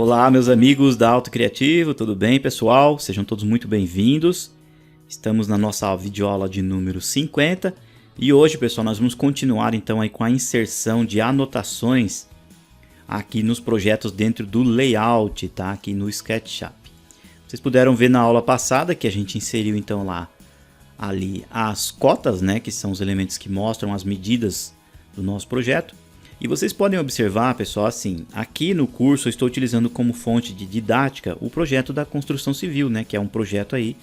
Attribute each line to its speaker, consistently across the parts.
Speaker 1: Olá, meus amigos da Auto Criativo, tudo bem, pessoal? Sejam todos muito bem-vindos. Estamos na nossa videoaula de número 50 e hoje, pessoal, nós vamos continuar então aí com a inserção de anotações aqui nos projetos dentro do layout, tá? Aqui no SketchUp. Vocês puderam ver na aula passada que a gente inseriu então ali as cotas, né, que são os elementos que mostram as medidas do nosso projeto. E vocês podem observar, pessoal, assim, aqui no curso eu estou utilizando como fonte de didática o projeto da construção civil, né, que é um projeto aí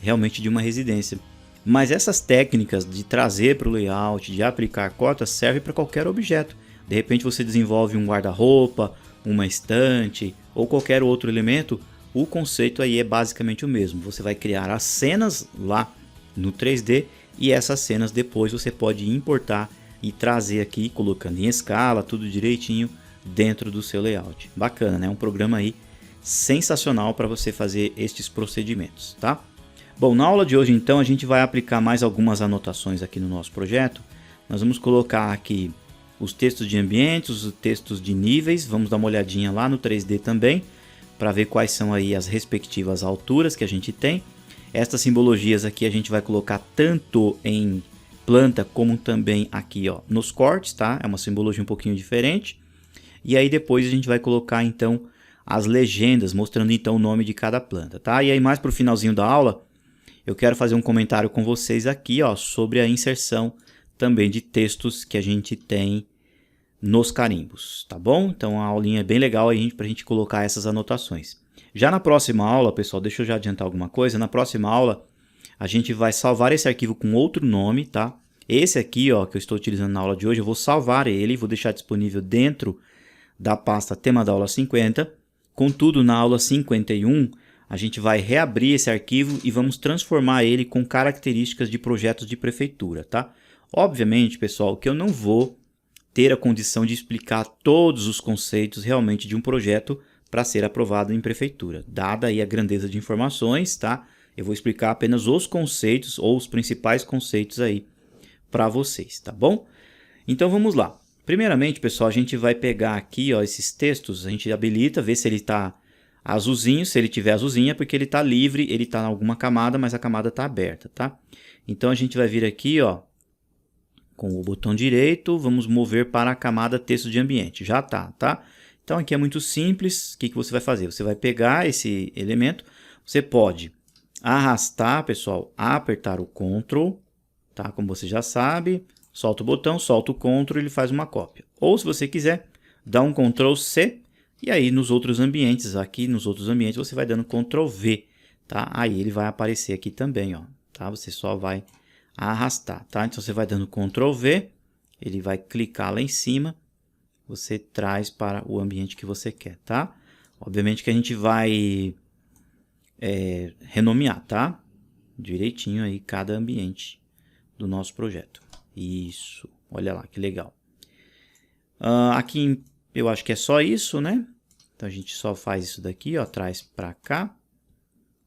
Speaker 1: realmente de uma residência. Mas essas técnicas de trazer para o layout, de aplicar cotas, servem para qualquer objeto. De repente você desenvolve um guarda-roupa, uma estante ou qualquer outro elemento, o conceito aí é basicamente o mesmo. Você vai criar as cenas lá no 3D e essas cenas depois você pode importar e trazer aqui, colocando em escala, tudo direitinho dentro do seu layout. Bacana, né? Um programa aí sensacional para você fazer estes procedimentos, tá? Bom, na aula de hoje então a gente vai aplicar mais algumas anotações aqui no nosso projeto. Nós vamos colocar aqui os textos de ambientes, os textos de níveis, vamos dar uma olhadinha lá no 3D também, para ver quais são aí as respectivas alturas que a gente tem. Estas simbologias aqui a gente vai colocar tanto em planta como também aqui, ó, nos cortes, tá? É uma simbologia um pouquinho diferente. E aí depois a gente vai colocar então as legendas, mostrando então o nome de cada planta, tá? E aí mais para o finalzinho da aula, eu quero fazer um comentário com vocês aqui, ó, sobre a inserção também de textos que a gente tem nos carimbos, tá bom? Então a aulinha é bem legal aí para a gente colocar essas anotações. Já na próxima aula, pessoal, deixa eu já adiantar alguma coisa. Na próxima aula a gente vai salvar esse arquivo com outro nome, tá? Esse aqui, ó, que eu estou utilizando na aula de hoje, eu vou salvar ele, vou deixar disponível dentro da pasta tema da aula 50. Contudo, na aula 51, a gente vai reabrir esse arquivo e vamos transformar ele com características de projetos de prefeitura, tá? Obviamente, pessoal, que eu não vou ter a condição de explicar todos os conceitos realmente de um projeto para ser aprovado em prefeitura, dada aí a grandeza de informações, tá? Eu vou explicar apenas os conceitos ou os principais conceitos aí para vocês, tá bom? Então vamos lá. Primeiramente, pessoal, a gente vai pegar aqui, ó, esses textos, a gente habilita, vê se ele está azulzinho. Se ele tiver azulzinho é porque ele está livre, ele está em alguma camada, mas a camada está aberta, tá? Então a gente vai vir aqui, ó, com o botão direito, vamos mover para a camada texto de ambiente. Já tá? Então aqui é muito simples. O que você vai fazer? Você vai pegar esse elemento, você pode arrastar, pessoal, apertar o Ctrl, tá? Como você já sabe, solta o botão, solta o Ctrl, ele faz uma cópia. Ou se você quiser, dá um Ctrl C e aí nos outros ambientes, aqui nos outros ambientes você vai dando Ctrl V, tá? Aí ele vai aparecer aqui também, ó, tá? Você só vai arrastar, tá? Então você vai dando Ctrl V, ele vai clicar lá em cima, você traz para o ambiente que você quer, tá? Obviamente que a gente vai renomear, tá? Direitinho aí cada ambiente do nosso projeto. Isso, olha lá que legal. Aqui eu acho que é só isso, né? Então a gente só faz isso daqui, ó, traz para cá,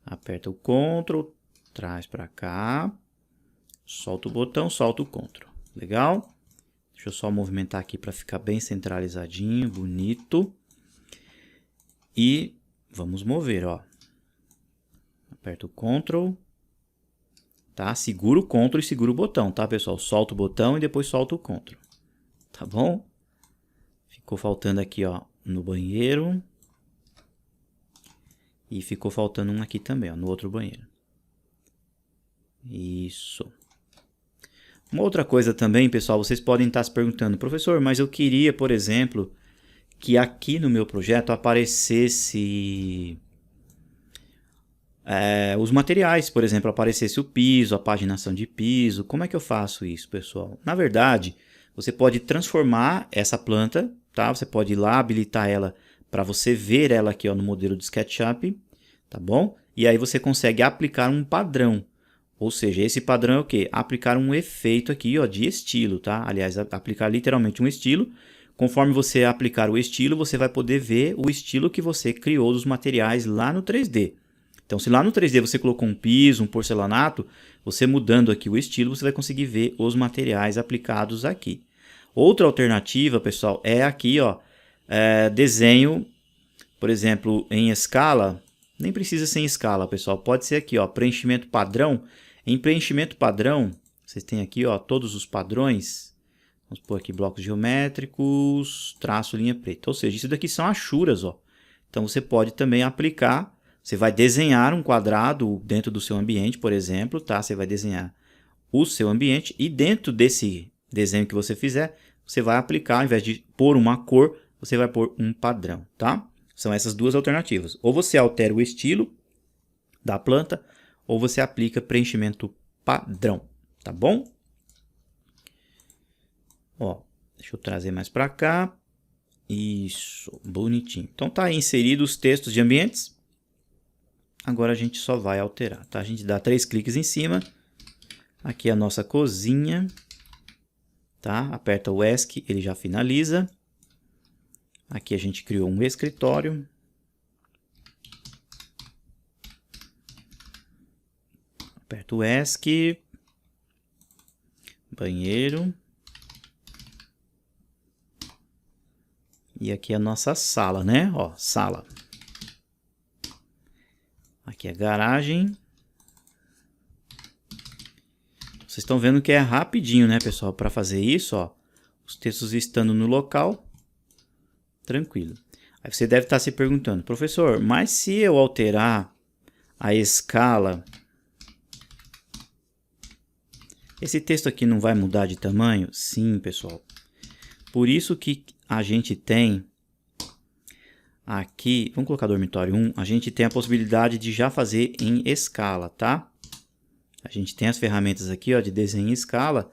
Speaker 1: aperta o Ctrl, traz para cá, solta o botão, solta o Ctrl. Legal? Deixa eu só movimentar aqui para ficar bem centralizadinho, bonito. E vamos mover, ó. Aperta o Ctrl, tá? Segura o Ctrl e segura o botão, tá, pessoal? Solta o botão e depois solta o Ctrl, tá bom? Ficou faltando aqui, ó, no banheiro. E ficou faltando um aqui também, ó, no outro banheiro. Isso. Uma outra coisa também, pessoal, vocês podem estar se perguntando, professor, mas eu queria, por exemplo, que aqui no meu projeto aparecesse os materiais, por exemplo, aparecesse o piso, a paginação de piso. Como é que eu faço isso, pessoal? Na verdade, você pode transformar essa planta, tá? Você pode ir lá habilitar ela para você ver ela aqui, ó, no modelo de SketchUp, tá bom? E aí você consegue aplicar um padrão. Ou seja, esse padrão é o quê? Aplicar um efeito aqui, ó, de estilo, tá? Aliás, aplicar literalmente um estilo. Conforme você aplicar o estilo, você vai poder ver o estilo que você criou dos materiais lá no 3D. Então, se lá no 3D você colocou um piso, um porcelanato, você mudando aqui o estilo, você vai conseguir ver os materiais aplicados aqui. Outra alternativa, pessoal, é aqui, ó, desenho por exemplo, em escala, nem precisa ser em escala, pessoal. Pode ser aqui, ó, preenchimento padrão. Em preenchimento padrão, vocês têm aqui, ó, todos os padrões. Vamos pôr aqui blocos geométricos, traço, linha preta. Ou seja, isso daqui são achuras, ó. Então você pode também aplicar. Você vai desenhar um quadrado dentro do seu ambiente, por exemplo, tá? Você vai desenhar o seu ambiente e dentro desse desenho que você fizer, você vai aplicar, ao invés de pôr uma cor, você vai pôr um padrão, tá? São essas duas alternativas. Ou você altera o estilo da planta, ou você aplica preenchimento padrão, tá bom? Ó, deixa eu trazer mais para cá. Isso, bonitinho. Então tá aí inserido os textos de ambientes. Agora a gente só vai alterar, tá? A gente dá 3 cliques em cima. Aqui é a nossa cozinha, tá? Aperta o ESC, ele já finaliza. Aqui a gente criou um escritório. Aperta o ESC. Banheiro. E aqui é a nossa sala, né? Ó, sala. Aqui é a garagem. Vocês estão vendo que é rapidinho, né, pessoal? Para fazer isso, ó, os textos estando no local, tranquilo. Aí você deve estar se perguntando, professor, mas se eu alterar a escala, esse texto aqui não vai mudar de tamanho? Sim, pessoal. Por isso que a gente tem aqui, vamos colocar dormitório 1, a gente tem a possibilidade de já fazer em escala, tá? A gente tem as ferramentas aqui, ó, de desenho em escala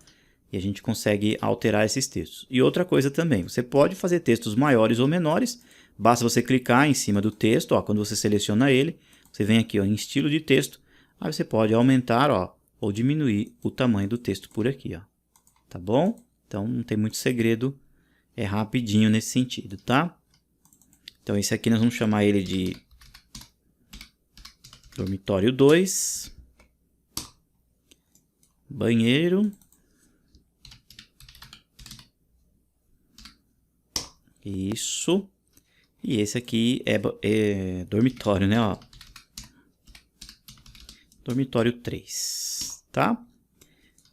Speaker 1: e a gente consegue alterar esses textos. E outra coisa também, você pode fazer textos maiores ou menores, basta você clicar em cima do texto, ó, quando você seleciona ele, você vem aqui, ó, em estilo de texto, aí você pode aumentar, ó, ou diminuir o tamanho do texto por aqui, ó. Tá bom? Então não tem muito segredo, é rapidinho nesse sentido, tá? Então esse aqui nós vamos chamar ele de dormitório 2. Banheiro. Isso. E esse aqui é dormitório, né? Ó. Dormitório 3, tá?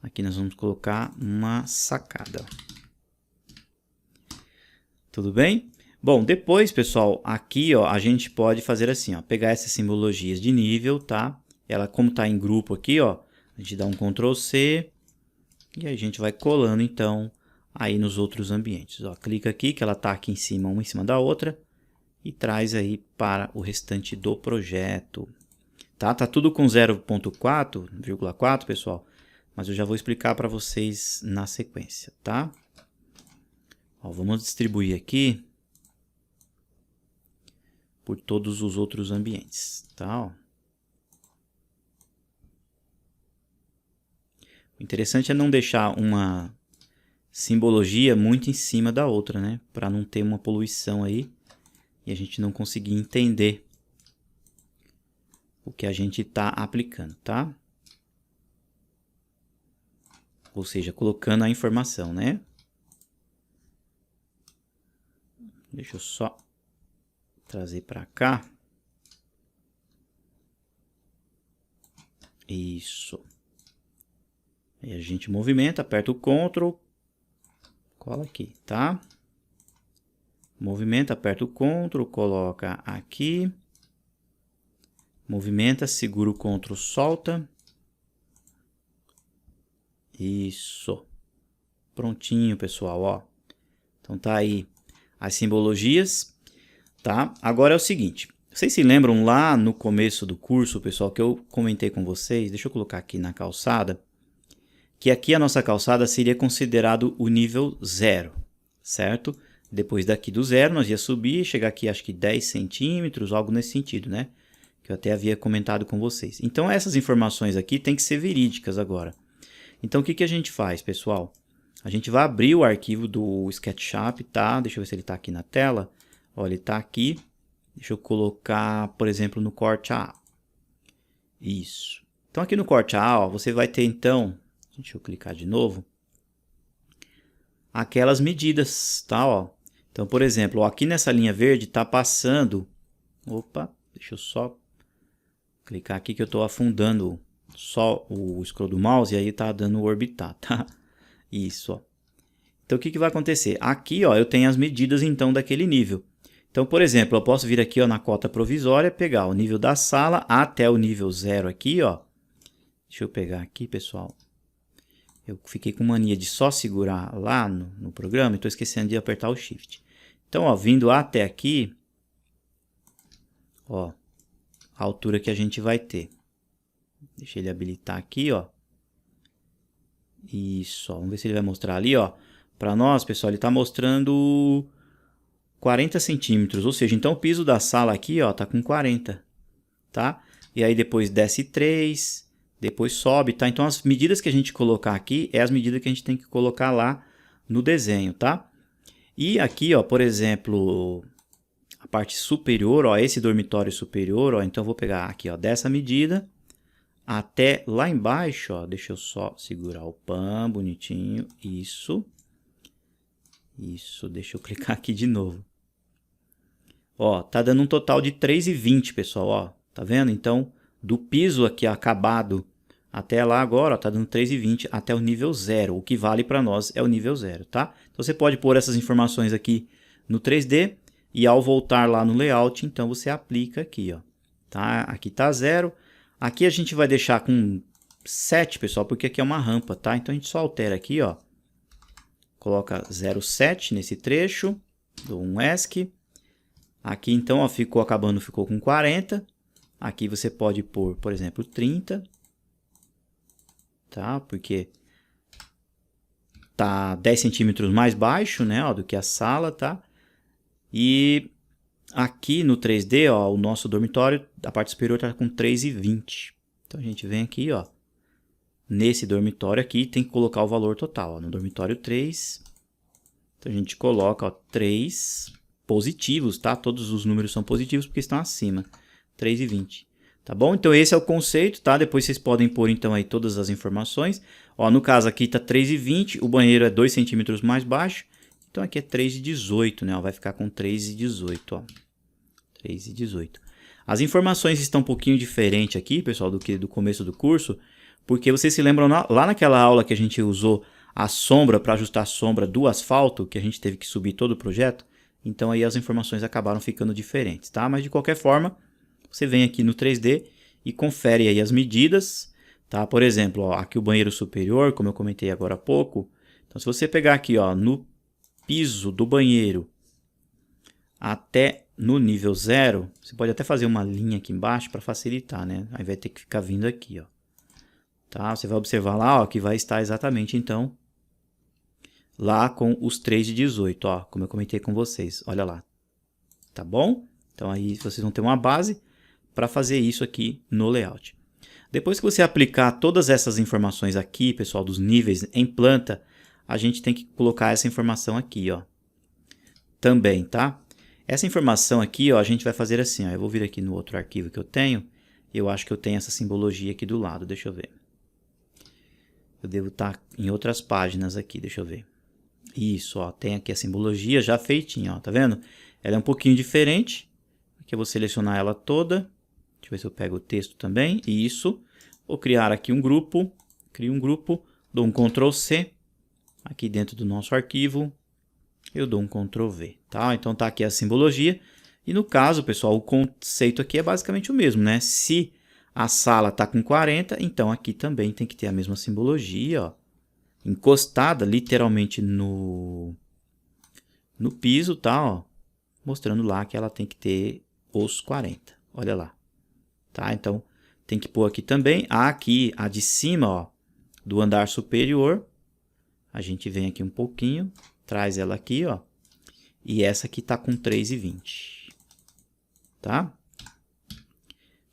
Speaker 1: Aqui nós vamos colocar uma sacada. Tudo bem? Bom, depois, pessoal, aqui, ó, a gente pode fazer assim, ó, pegar essas simbologias de nível, tá? Ela, como tá em grupo aqui, ó, a gente dá um Ctrl C e a gente vai colando, então, aí nos outros ambientes. Ó, clica aqui, que ela tá aqui em cima, uma em cima da outra, e traz aí para o restante do projeto. Tá tudo com 0.4, pessoal, mas eu já vou explicar para vocês na sequência, tá? Ó, vamos distribuir aqui por todos os outros ambientes, tá? Ó. O interessante é não deixar uma simbologia muito em cima da outra, né? Para não ter uma poluição aí e a gente não conseguir entender o que a gente está aplicando, tá? Ou seja, colocando a informação, né? Deixa eu só trazer para cá. Isso. Aí a gente movimenta, aperta o Ctrl, cola aqui, tá? Movimenta, aperta o Ctrl, coloca aqui. Movimenta, segura o Ctrl, solta. Isso. Prontinho, pessoal, ó. Então tá aí as simbologias, tá? Agora é o seguinte, vocês se lembram lá no começo do curso, pessoal, que eu comentei com vocês, deixa eu colocar aqui na calçada, que aqui a nossa calçada seria considerado o nível 0, certo? Depois daqui do 0 nós ia subir, chegar aqui acho que 10 centímetros, algo nesse sentido, né? Que eu até havia comentado com vocês. Então essas informações aqui tem que ser verídicas agora. Então o que a gente faz, pessoal? A gente vai abrir o arquivo do SketchUp, tá? Deixa eu ver se ele está aqui na tela. Olha, ele está aqui. Deixa eu colocar, por exemplo, no corte A. Isso. Então aqui no corte A, ó, você vai ter então, deixa eu clicar de novo, aquelas medidas, tá? Ó. Então, por exemplo, ó, aqui nessa linha verde está passando Opa, deixa eu só clicar aqui que eu estou afundando só o scroll do mouse e aí tá dando o orbitar, tá? Isso, ó. Então, o que vai acontecer? Aqui, ó, eu tenho as medidas, então, daquele nível. Então, por exemplo, eu posso vir aqui, ó, na cota provisória, pegar o nível da sala até o nível 0 aqui, ó. Deixa eu pegar aqui, pessoal. Eu fiquei com mania de só segurar lá no programa e estou esquecendo de apertar o Shift. Então, ó, vindo até aqui, ó, a altura que a gente vai ter. Deixa ele habilitar aqui, ó. Isso, ó, vamos ver se ele vai mostrar ali, ó. Para nós, pessoal, ele está mostrando 40 centímetros, ou seja, então o piso da sala aqui, ó, tá com 40, tá? E aí depois desce 3, depois sobe, tá? Então as medidas que a gente colocar aqui é as medidas que a gente tem que colocar lá no desenho, tá? E aqui, ó, por exemplo, a parte superior, ó, esse dormitório superior, ó, então eu vou pegar aqui, ó, dessa medida até lá embaixo, ó, deixa eu só segurar o pan bonitinho, isso, deixa eu clicar aqui de novo. Ó, tá dando um total de 3,20, pessoal, ó, tá vendo? Então, do piso aqui acabado até lá agora, ó, tá dando 3,20 até o nível 0, o que vale para nós é o nível 0, tá? Então, você pode pôr essas informações aqui no 3D e ao voltar lá no layout, então você aplica aqui, ó, tá? Aqui tá 0, aqui a gente vai deixar com 7, pessoal, porque aqui é uma rampa, tá? Então, a gente só altera aqui, ó, coloca 0,7 nesse trecho, dou um ESC. Aqui então, ó, ficou com 40. Aqui você pode pôr, por exemplo, 30. Tá? Porque tá 10 centímetros mais baixo, né, ó, do que a sala, tá? E aqui no 3D, ó, o nosso dormitório, a parte superior tá com 3,20. Então a gente vem aqui, ó, nesse dormitório aqui, tem que colocar o valor total, ó, no dormitório 3. Então a gente coloca, ó, 3 positivos, tá? Todos os números são positivos porque estão acima, 3,20. Tá bom? Então esse é o conceito, tá? Depois vocês podem pôr então aí todas as informações. Ó, no caso aqui tá 3,20, o banheiro é 2 centímetros mais baixo. Então aqui é 3,18, né? Ó, vai ficar com 3,18, ó. 3,18. As informações estão um pouquinho diferentes aqui, pessoal, do que do começo do curso, porque vocês se lembram lá naquela aula que a gente usou a sombra para ajustar a sombra do asfalto, que a gente teve que subir todo o projeto? Então aí as informações acabaram ficando diferentes, tá? Mas de qualquer forma, você vem aqui no 3D e confere aí as medidas, tá? Por exemplo, ó, aqui o banheiro superior, como eu comentei agora há pouco. Então se você pegar aqui, ó, no piso do banheiro até no nível 0, você pode até fazer uma linha aqui embaixo para facilitar, né? Aí vai ter que ficar vindo aqui, ó. Tá? Você vai observar lá, ó, que vai estar exatamente então lá com os 3,18, ó, como eu comentei com vocês, olha lá, tá bom? Então aí vocês vão ter uma base para fazer isso aqui no layout. Depois que você aplicar todas essas informações aqui, pessoal, dos níveis em planta, a gente tem que colocar essa informação aqui, ó, também, tá? Essa informação aqui, ó, a gente vai fazer assim, ó, eu vou vir aqui no outro arquivo que eu tenho, eu acho que eu tenho essa simbologia aqui do lado, deixa eu ver. Eu devo estar em outras páginas aqui, deixa eu ver. Isso, ó, tem aqui a simbologia já feitinha, ó, tá vendo? Ela é um pouquinho diferente. Aqui eu vou selecionar ela toda. Deixa eu ver se eu pego o texto também. Isso. Vou criar aqui um grupo. Crio um grupo. Dou um Ctrl C. Aqui dentro do nosso arquivo. Eu dou um Ctrl V, tá? Então tá aqui a simbologia. E no caso, pessoal, o conceito aqui é basicamente o mesmo, né? Se a sala tá com 40, então aqui também tem que ter a mesma simbologia, ó. Encostada literalmente no piso, tá, ó, mostrando lá que ela tem que ter os 40, olha lá, tá? Então tem que pôr aqui também, aqui a de cima, ó, do andar superior, a gente vem aqui um pouquinho, traz ela aqui, ó, e essa aqui tá com 3,20, tá?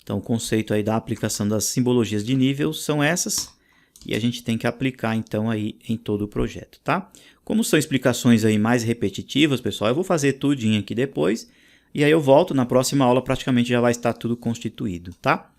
Speaker 1: Então o conceito aí da aplicação das simbologias de nível são essas. E a gente tem que aplicar então aí em todo o projeto, tá? Como são explicações aí mais repetitivas, pessoal, eu vou fazer tudinho aqui depois. E aí eu volto na próxima aula, praticamente já vai estar tudo constituído, tá?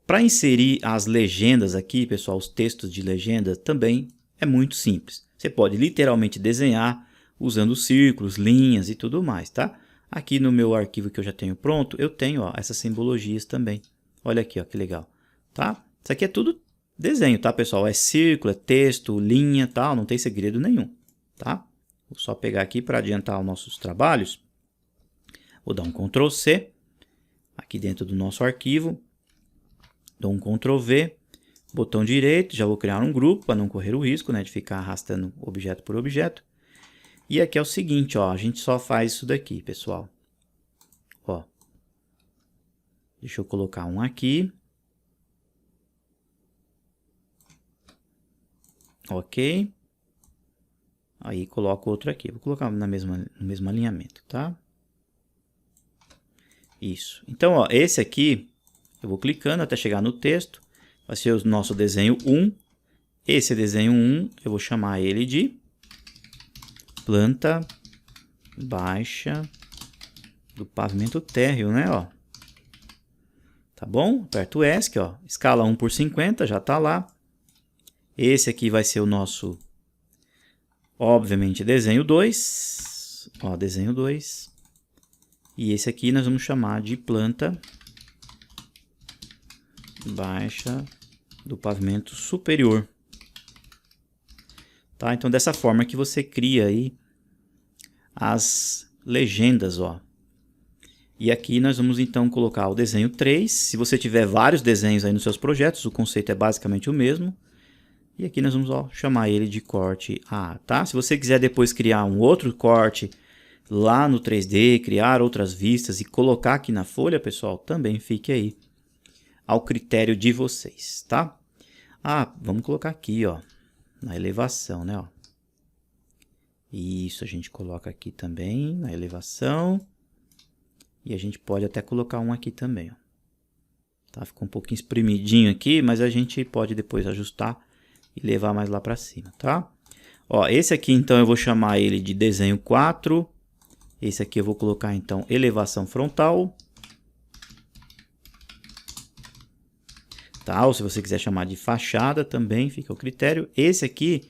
Speaker 1: Para inserir as legendas aqui, pessoal, os textos de legenda também é muito simples. Você pode literalmente desenhar usando círculos, linhas e tudo mais, tá? Aqui no meu arquivo que eu já tenho pronto, eu tenho ó, essas simbologias também. Olha aqui, ó, que legal. Tá? Isso aqui é tudo desenho, tá, pessoal? É círculo, é texto, linha, tal, não tem segredo nenhum. Tá? Vou só pegar aqui para adiantar os nossos trabalhos. Vou dar um Ctrl C aqui dentro do nosso arquivo. Dou um Ctrl V, botão direito, já vou criar um grupo para não correr o risco, né, de ficar arrastando objeto por objeto. E aqui é o seguinte, ó, a gente só faz isso daqui, pessoal. Ó, deixa eu colocar um aqui. Ok. Aí coloco outro aqui. Vou colocar no mesmo alinhamento, tá? Isso. Então, ó, esse aqui, eu vou clicando até chegar no texto. Vai ser o nosso desenho 1. Esse desenho 1, eu vou chamar ele de planta baixa do pavimento térreo, né, ó. Tá bom? Aperto o ESC, ó. Escala 1/50, já tá lá. Esse aqui vai ser o nosso, obviamente, desenho 2. Ó, desenho 2. E esse aqui nós vamos chamar de planta baixa do pavimento superior. Tá? Então, dessa forma que você cria aí as legendas, ó. E aqui nós vamos então colocar o desenho 3. Se você tiver vários desenhos aí nos seus projetos, o conceito é basicamente o mesmo. E aqui nós vamos ó, chamar ele de corte A, tá? Se você quiser depois criar um outro corte lá no 3D, criar outras vistas e colocar aqui na folha, pessoal, também fique aí ao critério de vocês, tá? Ah, vamos colocar aqui, ó, na elevação, né, ó. Isso, a gente coloca aqui também na elevação. E a gente pode até colocar um aqui também, ó. Tá? Ficou um pouquinho espremidinho aqui, mas a gente pode depois ajustar e levar mais lá para cima, tá? Ó, esse aqui então eu vou chamar ele de desenho 4. Esse aqui eu vou colocar então elevação frontal. Tá? Ou se você quiser chamar de fachada também, fica ao critério. Esse aqui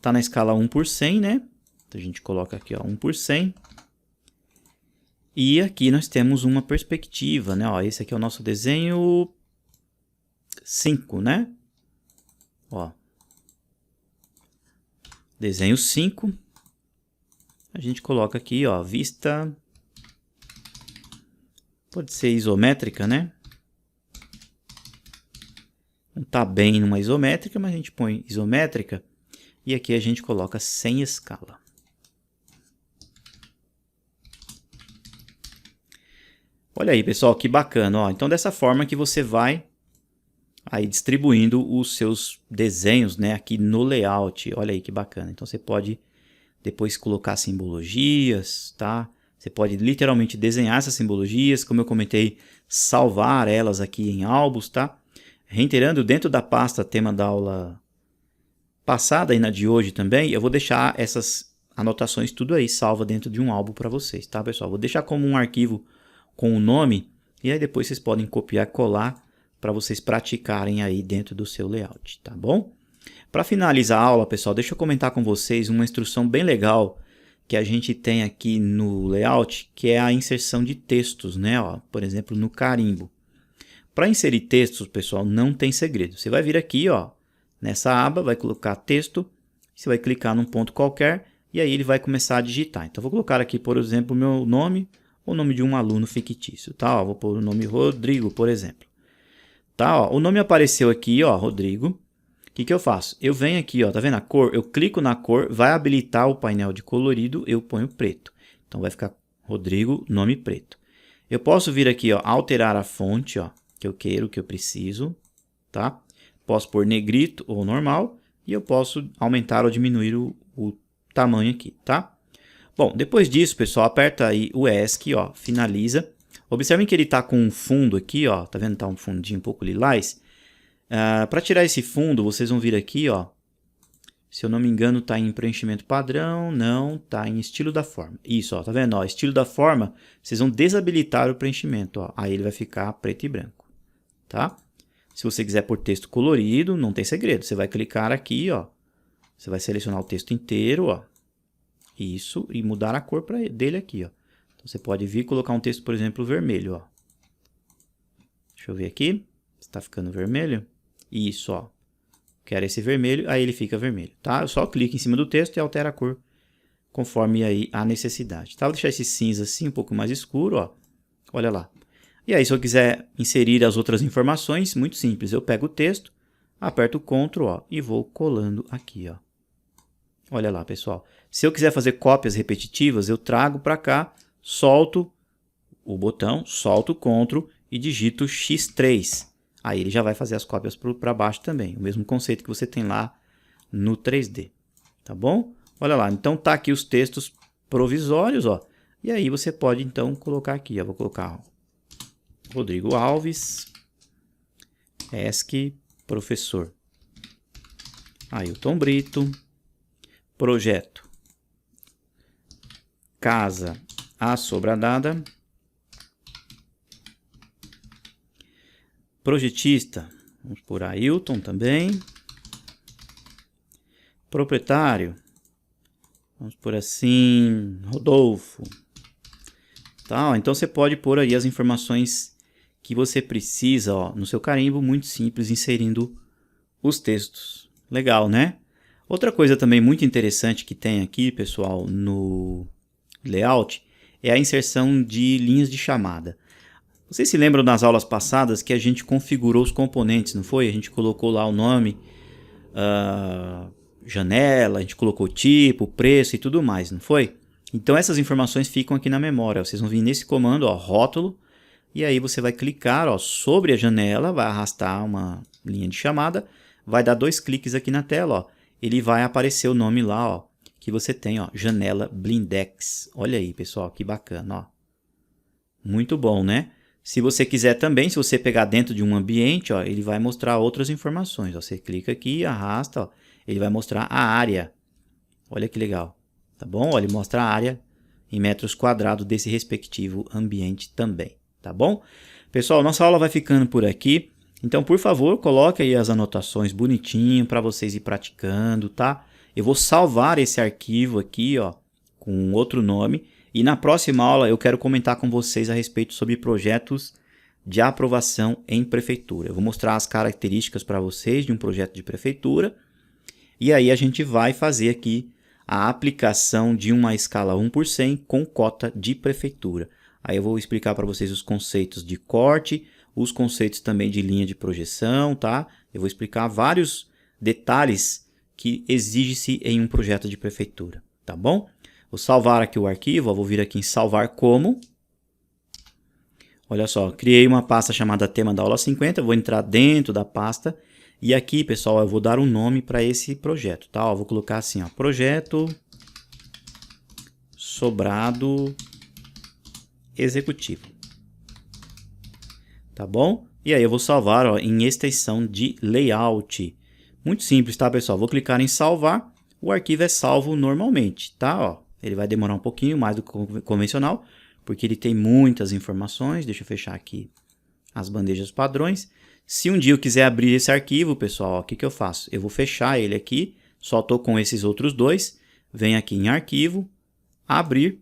Speaker 1: tá na escala 1/100, né? Então a gente coloca aqui, ó, 1/100. E aqui nós temos uma perspectiva, né? Ó, esse aqui é o nosso desenho 5, né? Ó. Desenho 5. A gente coloca aqui, ó, vista. Pode ser isométrica, né? Não tá bem numa isométrica, mas a gente põe isométrica. E aqui a gente coloca sem escala. Olha aí, pessoal, que bacana. Ó. Então, dessa forma que você vai aí distribuindo os seus desenhos, né, aqui no layout. Olha aí que bacana. Então, você pode depois colocar simbologias, tá? Você pode literalmente desenhar essas simbologias, como eu comentei, salvar elas aqui em álbuns, tá? Reiterando, dentro da pasta tema da aula passada e na de hoje também, eu vou deixar essas anotações tudo aí salva dentro de um álbum para vocês, tá, pessoal? Vou deixar como um arquivo com o nome e aí depois vocês podem copiar e colar para vocês praticarem aí dentro do seu layout, tá bom? Para finalizar a aula, pessoal, deixa eu comentar com vocês uma instrução bem legal que a gente tem aqui no layout, que é a inserção de textos, né? Ó, por exemplo, no carimbo. Para inserir textos, pessoal, não tem segredo. Você vai vir aqui, ó, nessa aba, vai colocar texto, você vai clicar num ponto qualquer e aí ele vai começar a digitar. Então, vou colocar aqui, por exemplo, o meu nome, ou o nome de um aluno fictício, tá? Ó, vou pôr o nome Rodrigo, por exemplo. Tá? Ó, o nome apareceu aqui, ó, Rodrigo. O que eu faço? Eu venho aqui, ó, tá vendo a cor? Eu clico na cor, vai habilitar o painel de colorido, eu ponho preto. Então, vai ficar Rodrigo, nome preto. Eu posso vir aqui, ó, alterar a fonte, ó, que eu quero, que eu preciso, tá? Posso pôr negrito ou normal e eu posso aumentar ou diminuir o tamanho aqui, tá? Bom, depois disso, pessoal, aperta aí o ESC, ó, finaliza. Observem que ele tá com um fundo aqui, ó, tá vendo? Tá um fundinho um pouco lilás. Para tirar esse fundo, vocês vão vir aqui, ó. Se eu não me engano, tá em preenchimento padrão, não, tá em estilo da forma. Isso, ó, tá vendo? Ó, estilo da forma, vocês vão desabilitar o preenchimento, ó. Aí ele vai ficar preto e branco, tá? Se você quiser pôr texto colorido, não tem segredo. Você vai clicar aqui, ó. Você vai selecionar o texto inteiro, ó. Isso, e mudar a cor dele aqui, ó. Tá Você pode vir e colocar um texto, por exemplo, vermelho, ó. Deixa eu ver aqui. Está ficando vermelho? Isso, ó. Quero esse vermelho, aí ele fica vermelho, tá? Eu só clico em cima do texto e altera a cor conforme aí a necessidade, tá? Vou deixar esse cinza assim, um pouco mais escuro, ó. Olha lá. E aí, se eu quiser inserir as outras informações, muito simples. Eu pego o texto, aperto o Ctrl, ó, e vou colando aqui, ó. Olha lá, pessoal. Se eu quiser fazer cópias repetitivas, eu trago para cá, solto o botão, solto o Ctrl e digito X3. Aí ele já vai fazer as cópias para baixo também. O mesmo conceito que você tem lá no 3D. Tá bom? Olha lá. Então tá aqui os textos provisórios, ó. E aí você pode então colocar aqui, ó. Vou colocar Rodrigo Alves, ESC, professor. Ailton Brito, projeto Casa Assobradada. Projetista, vamos por Ailton também. Proprietário, vamos por assim, Rodolfo. Tá, ó, então você pode pôr aí as informações que você precisa, ó, no seu carimbo, muito simples, inserindo os textos. Legal, né? Outra coisa também muito interessante que tem aqui, pessoal, no layout, é a inserção de linhas de chamada. Vocês se lembram das aulas passadas que a gente configurou os componentes, não foi? A gente colocou lá o nome, janela, a gente colocou tipo, preço e tudo mais, não foi? Então essas informações ficam aqui na memória. Vocês vão vir nesse comando, ó, rótulo, e aí você vai clicar, ó, sobre a janela, vai arrastar uma linha de chamada, vai dar 2 cliques aqui na tela, ó, ele vai aparecer o nome lá, ó, que você tem, ó, janela Blindex. Olha aí, pessoal, que bacana, ó. Muito bom, né? Se você quiser também, se você pegar dentro de um ambiente, ó, ele vai mostrar outras informações. Ó, você clica aqui, arrasta, ó, ele vai mostrar a área. Olha que legal, tá bom? Ó, ele mostra a área em metros quadrados desse respectivo ambiente também, tá bom? Pessoal, nossa aula vai ficando por aqui. Então, por favor, coloque aí as anotações bonitinho para vocês ir praticando, tá? Eu vou salvar esse arquivo aqui, ó, com outro nome. E na próxima aula eu quero comentar com vocês a respeito sobre projetos de aprovação em prefeitura. Eu vou mostrar as características para vocês de um projeto de prefeitura. E aí a gente vai fazer aqui a aplicação de uma escala 1 por 100 com cota de prefeitura. Aí eu vou explicar para vocês os conceitos de corte, os conceitos também de linha de projeção, tá? Eu vou explicar vários detalhes que exige-se em um projeto de prefeitura, tá bom? Vou salvar aqui o arquivo, ó, vou vir aqui em salvar como. Olha só, criei uma pasta chamada tema da aula 50, vou entrar dentro da pasta e aqui, pessoal, eu vou dar um nome para esse projeto, tá? Ó, vou colocar assim, ó, projeto Sobrado Executivo. Tá bom? E aí eu vou salvar, ó, em extensão de layout. Muito simples, tá, pessoal? Vou clicar em salvar, o arquivo é salvo normalmente, tá? Ó, ele vai demorar um pouquinho mais do que o convencional, porque ele tem muitas informações. Deixa eu fechar aqui as bandejas padrões. Se um dia eu quiser abrir esse arquivo, pessoal, o que eu faço? Eu vou fechar ele aqui, só estou com esses outros dois. Venho aqui em arquivo, abrir,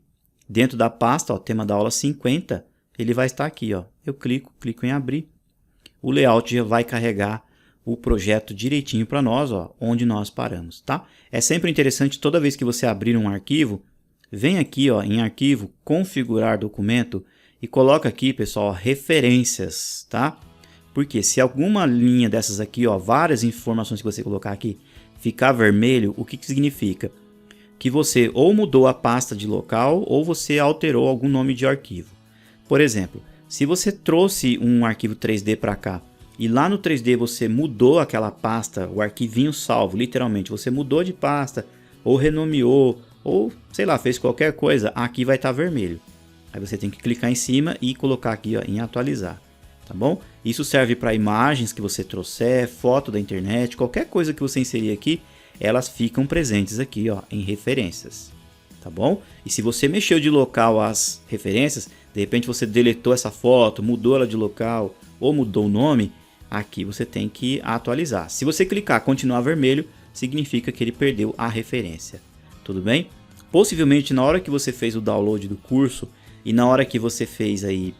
Speaker 1: dentro da pasta, ó, tema da aula 50, ele vai estar aqui, ó. Eu clico em abrir, o layout já vai carregar o projeto direitinho para nós, ó, onde nós paramos, tá? É sempre interessante, toda vez que você abrir um arquivo, vem aqui, ó, em arquivo, configurar documento e coloca aqui, pessoal, referências, tá? Porque se alguma linha dessas aqui, ó, várias informações que você colocar aqui, ficar vermelho, o que significa? Que você ou mudou a pasta de local ou você alterou algum nome de arquivo. Por exemplo, se você trouxe um arquivo 3D para cá e lá no 3D você mudou aquela pasta, o arquivinho salvo, literalmente, você mudou de pasta ou renomeou ou, sei lá, fez qualquer coisa, aqui vai estar vermelho. Aí você tem que clicar em cima e colocar aqui, ó, em atualizar, tá bom? Isso serve para imagens que você trouxer, foto da internet, qualquer coisa que você inserir aqui, elas ficam presentes aqui, ó, em referências, tá bom? E se você mexeu de local as referências, de repente você deletou essa foto, mudou ela de local ou mudou o nome, aqui você tem que atualizar. Se você clicar continuar vermelho, significa que ele perdeu a referência. Tudo bem? Possivelmente na hora que você fez o download do curso, e na hora que você fez aí,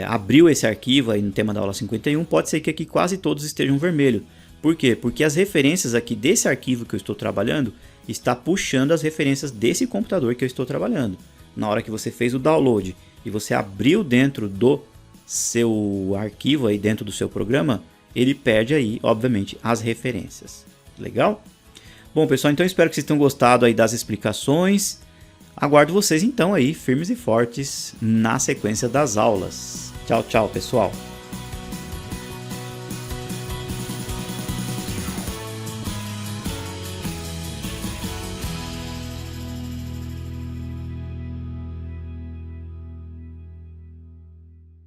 Speaker 1: abriu esse arquivo aí no tema da aula 51, pode ser que aqui quase todos estejam vermelho. Por quê? Porque as referências aqui desse arquivo que eu estou trabalhando está puxando as referências desse computador que eu estou trabalhando. Na hora que você fez o download e você abriu dentro do seu arquivo aí dentro do seu programa, ele perde aí, obviamente, as referências. Legal? Bom, pessoal, então espero que vocês tenham gostado aí das explicações. Aguardo vocês então aí, firmes e fortes, na sequência das aulas. Tchau, tchau, pessoal!